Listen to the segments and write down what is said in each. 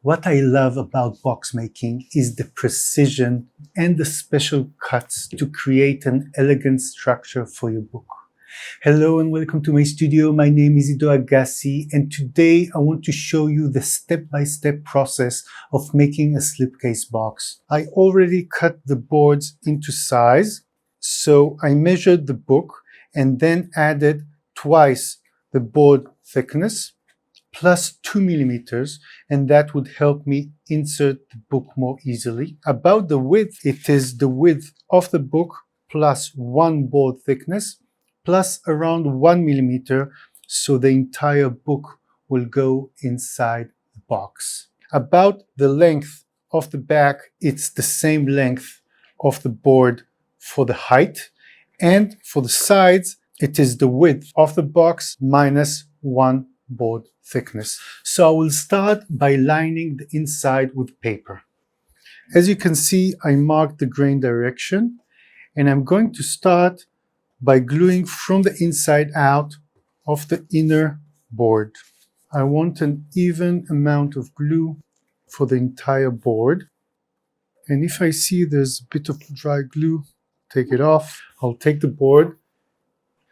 What I love about box making is the precision and the special cuts to create an elegant structure for your book. Hello and welcome to my studio. My name is Ido Agassi, and today I want to show you the step-by-step process of making a slipcase box. I already cut the boards into size, so I measured the book and then added twice the board thickness plus 2 millimeters, and that would help me insert the book more easily. About the width, it is the width of the book plus 1 board thickness plus around 1 millimeter, so the entire book will go inside the box. About the length of the back, it's the same length of the board for the height, and for the sides, it is the width of the box minus 1 board thickness. So I will start by lining the inside with paper. As you can see, I marked the grain direction, and I'm going to start by gluing from the inside out of the inner board. I want an even amount of glue for the entire board. And if I see there's a bit of dry glue, take it off. I'll take the board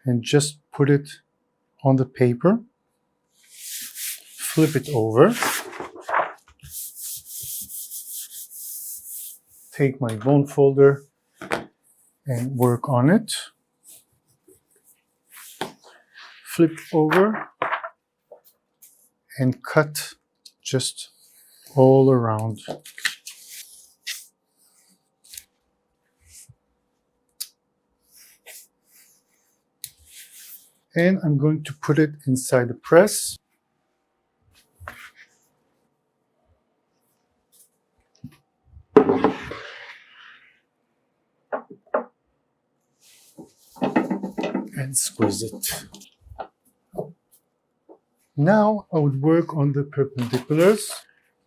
and just put it on the paper. Flip it over. Take my bone folder and work on it. Flip over and cut just all around. And I'm going to put it inside the press. And squeeze it. Now I would work on the perpendiculars.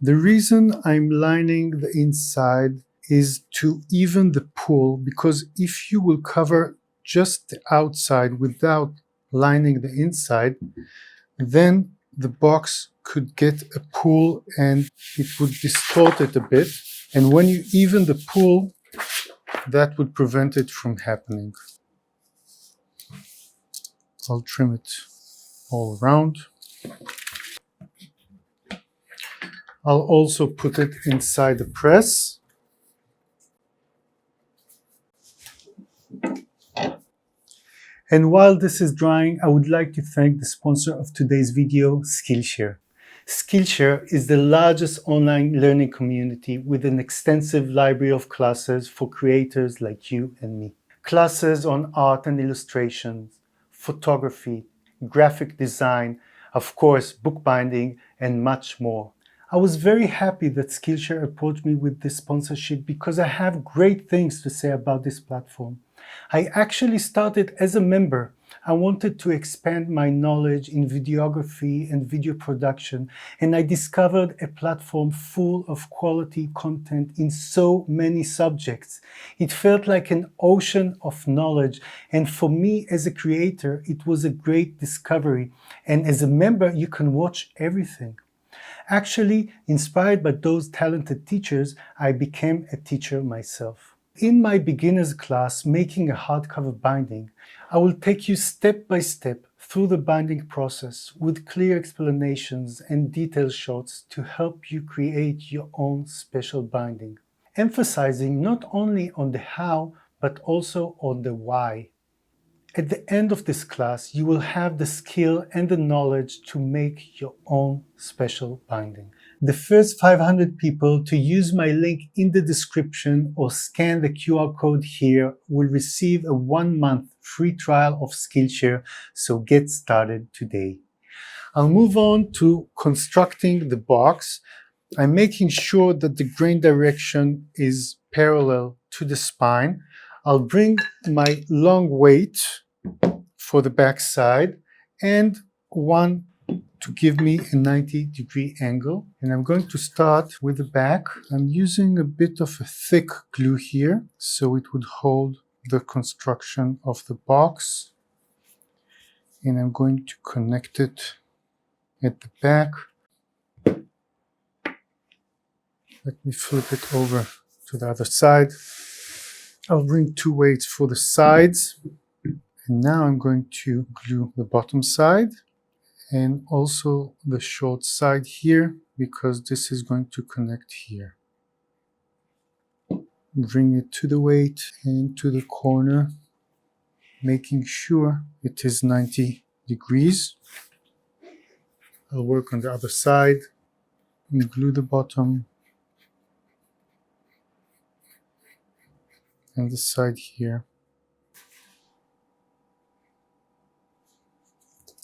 The reason I'm lining the inside is to even the pull, because if you will cover just the outside without lining the inside, then the box could get a pull and it would distort it a bit. And when you even the pull, that would prevent it from happening. I'll trim it all around. I'll also put it inside the press. And while this is drying, I would like to thank the sponsor of today's video, Skillshare. Skillshare is the largest online learning community with an extensive library of classes for creators like you and me. Classes on art and illustrations, photography, graphic design, of course, bookbinding, and much more. I was very happy that Skillshare approached me with this sponsorship because I have great things to say about this platform. I actually started as a member. I wanted to expand my knowledge in videography and video production, and I discovered a platform full of quality content in so many subjects. It felt like an ocean of knowledge, and for me as a creator, it was a great discovery. And as a member, you can watch everything. Actually, inspired by those talented teachers, I became a teacher myself. In my beginner's class, Making a Hardcover Binding, I will take you step by step through the binding process with clear explanations and detailed shots to help you create your own special binding, emphasizing not only on the how, but also on the why. At the end of this class, you will have the skill and the knowledge to make your own special binding. The first 500 people to use my link in the description or scan the QR code here will receive a 1-month free trial of Skillshare, so get started today. I'll move on to constructing the box. I'm making sure that the grain direction is parallel to the spine. I'll bring my long weight for the back side and one to give me a 90-degree angle. And I'm going to start with the back. I'm using a bit of a thick glue here so it would hold the construction of the box. And I'm going to connect it at the back. Let me flip it over to the other side. I'll bring 2 weights for the sides. And now I'm going to glue the bottom side and also the short side here, because this is going to connect here. Bring it to the weight and to the corner, making sure it is 90 degrees. I'll work on the other side and glue the bottom and the side here.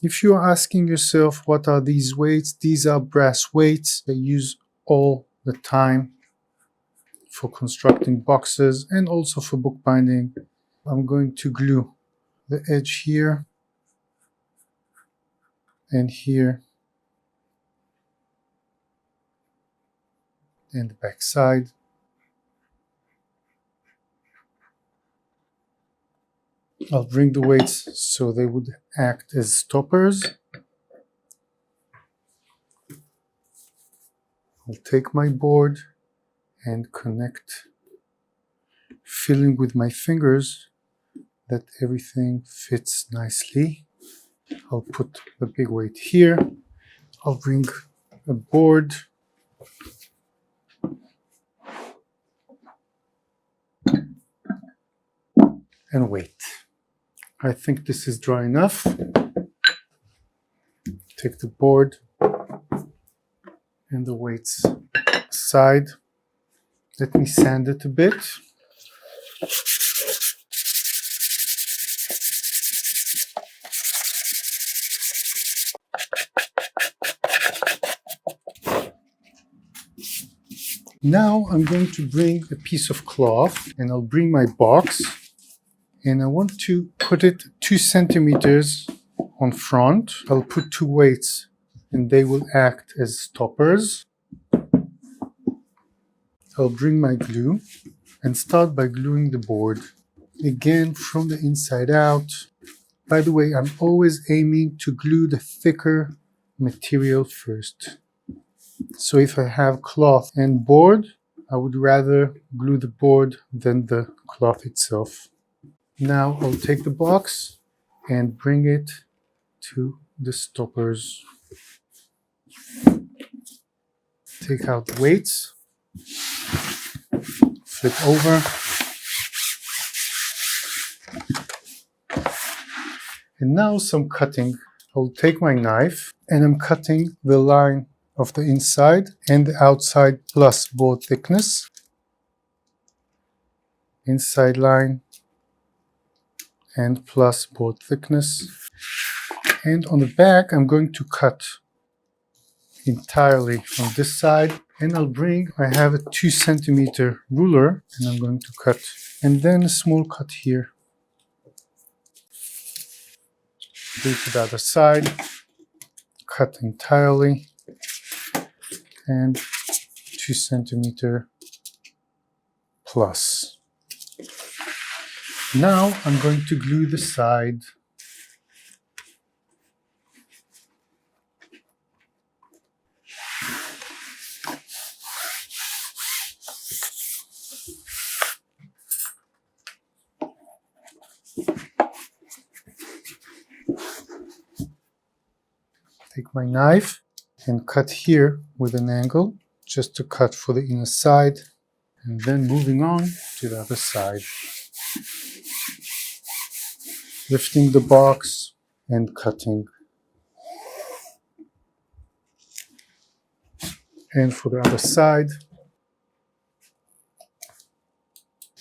If you are asking yourself, what are these weights? These are brass weights they use all the time for constructing boxes and also for bookbinding. I'm going to glue the edge here and here and the back side. I'll bring the weights so they would act as stoppers. I'll take my board and connect, filling with my fingers that everything fits nicely. I'll put the big weight here. I'll bring a board and wait. I think this is dry enough. Take the board and the weights aside. Let me sand it a bit. Now I'm going to bring a piece of cloth and I'll bring my box, and I want to put it 2 centimeters on front. I'll put 2 weights and they will act as stoppers. I'll bring my glue and start by gluing the board. Again, from the inside out. By the way, I'm always aiming to glue the thicker material first. So if I have cloth and board, I would rather glue the board than the cloth itself. Now I'll take the box and bring it to the stoppers. Take out the weights, flip over, and now some cutting. I'll take my knife and I'm cutting the line of the inside and the outside plus board thickness. Inside line and plus board thickness. And on the back I'm going to cut entirely on this side, and I have a 2 centimeter ruler and I'm going to cut, and then a small cut here. Do to the other side, cut entirely, and 2 centimeter plus. Now I'm going to glue the side. Take my knife and cut here with an angle, just to cut for the inner side, and then moving on to the other side. Lifting the box and cutting. And for the other side,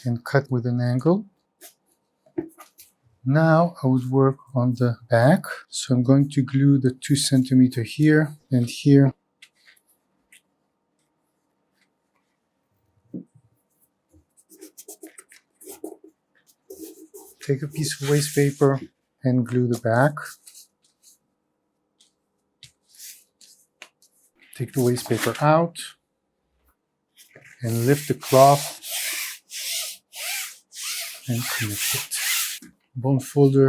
and cut with an angle. Now I would work on the back, so I'm going to glue the 2 centimeter here and here. Take a piece of waste paper and glue the back. Take the waste paper out and lift the cloth and connect it. Bone folder,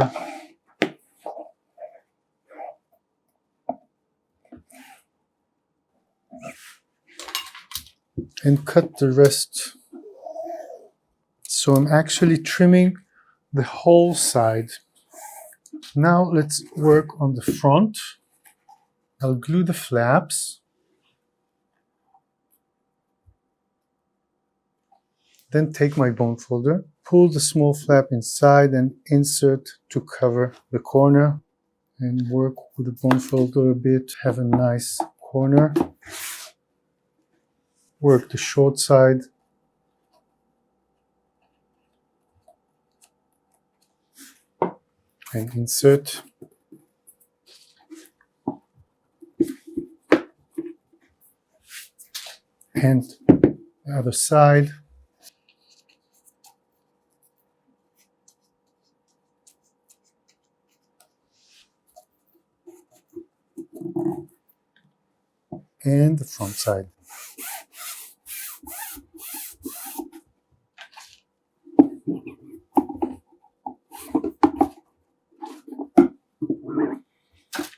and cut the rest. So I'm actually trimming the whole side. Now let's work on the front. I'll glue the flaps. Then take my bone folder, pull the small flap inside and insert to cover the corner, and work with the bone folder a bit, have a nice corner. Work the short side. And insert. And the other side. And the front side.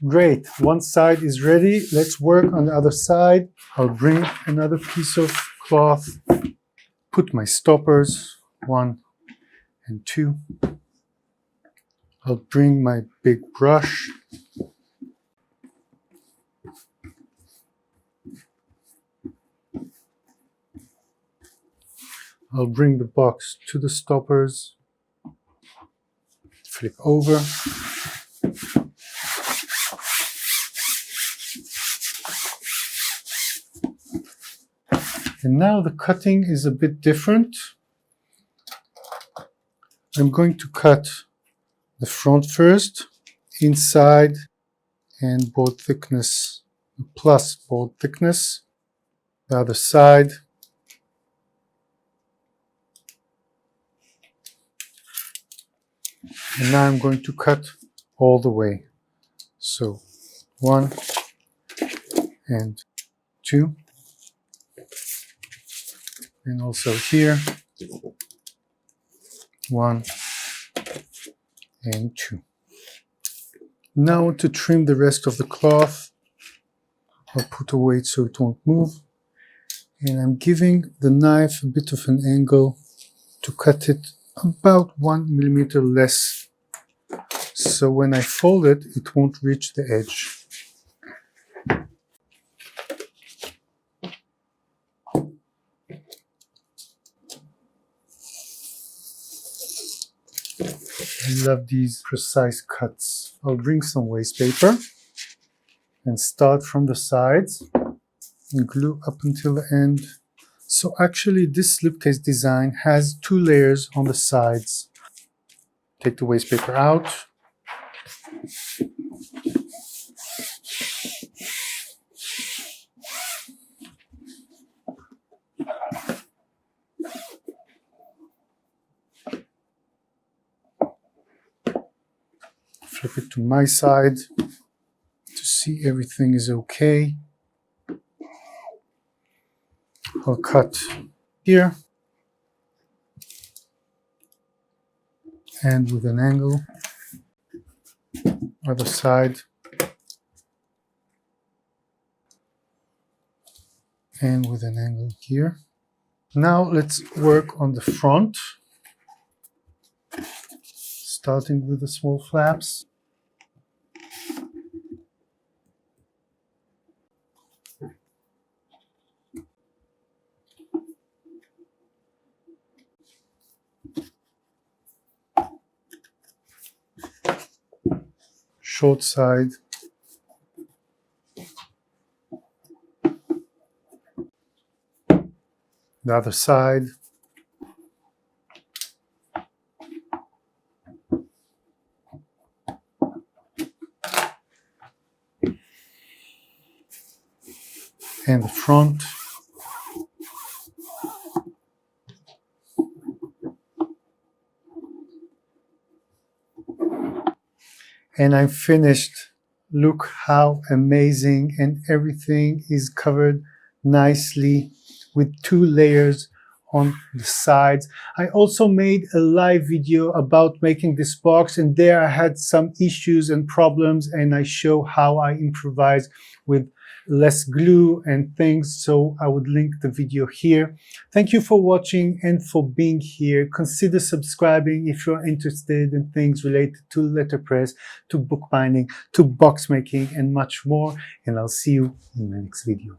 Great, one side is ready. Let's work on the other side. I'll bring another piece of cloth, put my stoppers, 1 and 2. I'll bring my big brush. I'll bring the box to the stoppers, flip over. And now the cutting is a bit different. I'm going to cut the front first, inside and board thickness, plus board thickness. The other side. And now I'm going to cut all the way. So 1 and 2. And also here, 1 and 2. Now to trim the rest of the cloth, I'll put a weight so it won't move. And I'm giving the knife a bit of an angle to cut it about 1 millimeter less. So when I fold it, it won't reach the edge. I love these precise cuts. I'll bring some waste paper and start from the sides and glue up until the end. So actually this slipcase design has 2 layers on the sides. Take the waste paper out. Flip it to my side to see everything is okay. I'll cut here and with an angle, other side, and with an angle here. Now let's work on the front, starting with the small flaps. Short side, the other side, and the front. And I'm finished. Look how amazing, and everything is covered nicely with 2 layers on the sides. I also made a live video about making this box, and there I had some issues and problems, and I show how I improvise with less glue and things, so I would link the video here. Thank you for watching and for being here. Consider subscribing if you're interested in things related to letterpress, to bookbinding, to box making, and much more. And I'll see you in the next video.